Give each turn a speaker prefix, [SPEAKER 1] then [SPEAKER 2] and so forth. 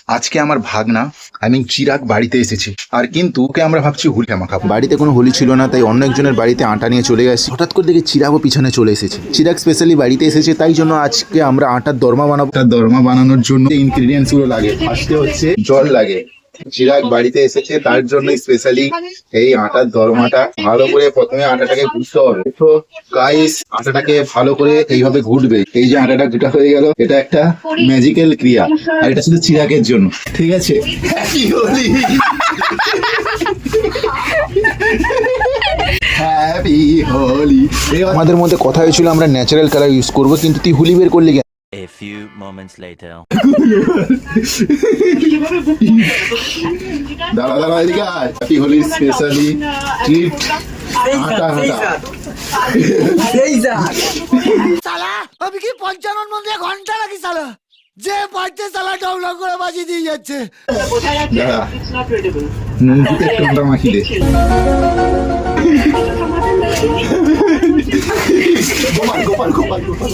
[SPEAKER 1] আজকে আমার ভাগনা চিরাগ বাড়িতে এসেছে, আর কিন্তু ওকে আমরা ভাবছি হোলি মাখাবো। বাড়িতে কোনো হোলি ছিল না, তাই অন্য একজনের বাড়িতে আটা নিয়ে চলে গেছে। হঠাৎ করে দেখি চিরাগও পিছনে চলে এসেছে। চিরাগ স্পেশালি বাড়িতে এসেছে, তাই জন্য আজকে আমরা আটার দরমা বানাবো। তার দরমা বানানোর জন্য ইনগ্রিডিয়েন্টস গুলো লাগে। ফার্স্টে হচ্ছে জল লাগে। চিরাগ বাড়িতে এসেছে, তার জন্য স্পেশালি এই আটার দরমাটা ভালো করে প্রথমে আটাটাকে ঘুরতে হবে। তো গাইস, আটাটাকে ভালো করে এইভাবে ঘুরবে। এই যে আটাটা ঘুটা হয়ে গেল, এটা একটা ম্যাজিক্যাল ক্রিয়া, আর এটা শুধু চিরাগের জন্য, ঠিক আছে? Happy Holi, happy Holi. আমাদের মধ্যে কথা হয়েছিল আমরা ন্যাচারাল কালার ইউজ করবো, কিন্তু তুই হোলি বের করলি কেন?
[SPEAKER 2] A few moments later.
[SPEAKER 1] দাঁড়া দাঁড়া, এদিকে আয়। হ্যাপি হোলি স্পেশালি ট্রিট আটা আটা।
[SPEAKER 3] সালা আমি কি 55 মধ্যে ঘন্টা নাকি সালা, যে পারছে সালা ডাউনলোড করে বাজিয়ে দিয়ে যাচ্ছে।
[SPEAKER 1] দাঁড়া, নুনটিতে টোনটা মাখি দে। গোপাল গোপাল গোপাল গোপাল